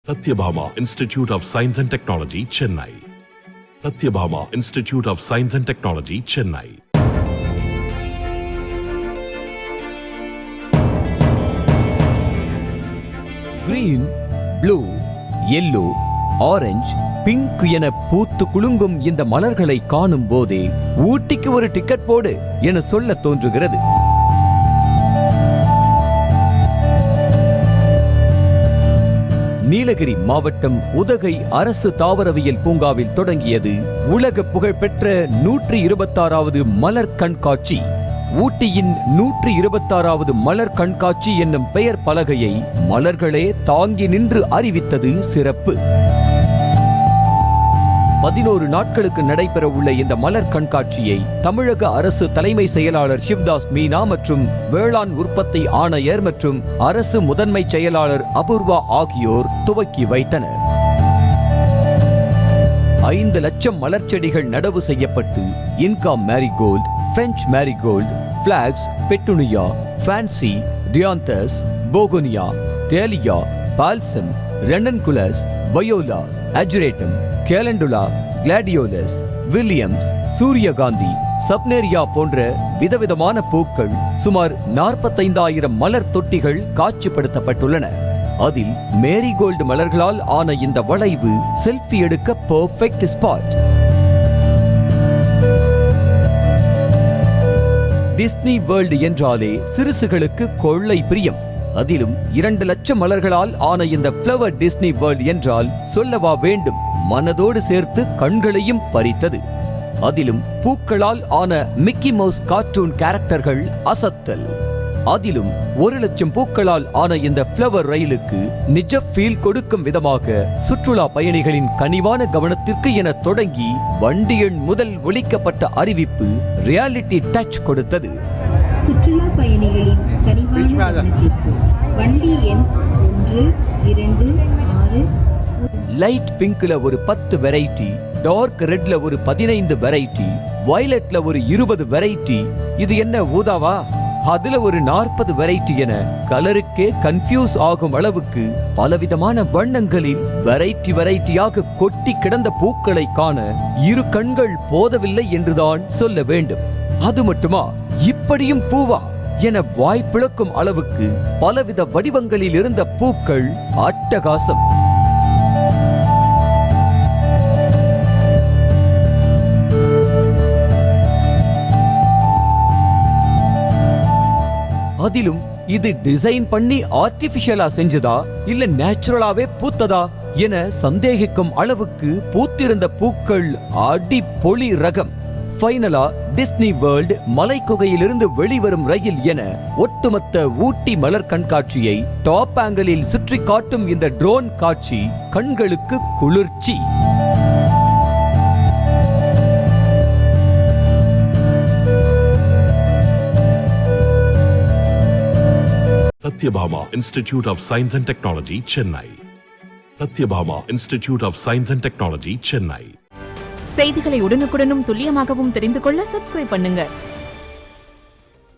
Satyabhama Institute of Science and Technology, Chennai. Satyabhama Institute of Science and Technology, Chennai. Green, blue, yellow, orange, pink என பூத்து குலுங்கும் இந்த மலர்களை காணும் போதே ஊட்டிக்கு ஒரு டிக்கெட் போடு என சொல்ல தோன்றுகிறது. நீலகிரி மாவட்டம் உதகை அரசு தாவரவியல் பூங்காவில் தொடங்கியது உலக புகழ்பெற்ற 126வது மலர் கண்காட்சி. ஊட்டியின் 126வது மலர் கண்காட்சி என்னும் பெயர் பலகையை மலர்களே தாங்கி நின்று அறிவித்தது சிறப்பு. 11 நாட்களுக்கு நடைபெற உள்ள இந்த மலர் கண்காட்சியை தமிழக அரசு தலைமை செயலாளர் சிவ்தாஸ் மீனா மற்றும் வேளாண் உற்பத்தி ஆணையர் மற்றும் அரசு முதன்மை செயலாளர் அபூர்வா ஆகியோர் துவக்கி வைத்தனர். 5 லட்சம் மலர் செடிகள் நடவு செய்யப்பட்டு Inca marigold, French marigold, phlox, petunia, pansy, dianthus, begonia, dahlia, balsam, ranunculus, viola, ageratum, calendula, gladiolus, williams, சூரியகாந்தி, சப்னேரியா போன்ற விதவிதமான பூக்கள் சுமார் 45,000 மலர் தொட்டிகள் காட்சிப்படுத்தப்பட்டுள்ளன. அதில் மேரிகோல்டு மலர்களால் ஆன இந்த வளைவு செல்ஃபி எடுக்க பெர்ஃபெக்ட் ஸ்பாட். டிஸ்னி வேர்ல்டு என்றாலே சிறுசுகளுக்கு கொள்ளை பிரியம். அதிலும் 2 லட்சம் மலர்களால் ஆன இந்த ஃப்ளவர் டிஸ்னி வேர்ல்ட் என்றால் சொல்லவா வேண்டும், மனதோடு சேர்த்து கண்களையும் பறித்தது. அதிலும் பூக்களால் ஆன மிக்கி மவுஸ் கார்ட்டூன் கேரக்டர்கள் அசத்தல். அதிலும் 1 லட்சம் பூக்களால் ஆன இந்த ஃப்ளவர் ரயிலுக்கு நிஜ ஃபீல் கொடுக்கும் விதமாக சுற்றுலா பயணிகளின் கனிவான கவனத்திற்கு என தொடங்கி வண்டி எண் முதல் ஒலிக்கப்பட்ட அறிவிப்பு ரியாலிட்டி டச் கொடுத்தது. சுற்றுலா பயணிகளின் கனிவான கவனத்திற்கு வண்டி எண் 1, 2, 6. லைட் பிங்க்ல ஒரு 10 வெரைட்டி, டார்க் ரெட்ல ஒரு 15 வெரைட்டி, வயலட்ல ஒரு 20 வெரைட்டி. இது என்ன ஊதாவா, அதுல ஒரு 40 வெரைட்டி என கலருக்கே கன்ஃபியூஸ் ஆகும் அளவுக்கு பலவிதமான வண்ணங்களில் வெரைட்டியாக கொட்டி கிடந்த பூக்களை காண இரு கண்கள் போதவில்லை என்றுதான் சொல்ல வேண்டும். அது மட்டுமா, இப்படியும் பூவா என வாய் பிளக்கும் அளவுக்கு பலவித வடிவங்களில் இருந்த பூக்கள் அட்டகாசம். அதிலும் இது டிசைன் பண்ணி ஆர்டிபிஷியலா செஞ்சதா இல்ல நேச்சுரலாவே பூத்ததா என சந்தேகிக்கும் அளவுக்கு பூத்திருந்த பூக்கள் அடிப்பொலி ரகம். ஃபைனலா டிஸ்னி வேர்ல்டு மலைக்குகையிலிருந்து வெளிவரும் ரயில் என ஒட்டுமொத்த ஊட்டி மலர் கண்காட்சியை டாப் ஆங்கிளில் சுற்றி காட்டும் இந்த ட்ரோன் காட்சி கண்களுக்கு குளிர்ச்சி. Satyabhama Institute of Science and Technology, Chennai. Satyabhama Institute of Science and Technology, Chennai. செய்திகளை உடனுக்குடனும் துல்லியமாகவும் தெரிந்து கொள்ள சப்ஸ்கிரைப் பண்ணுங்க.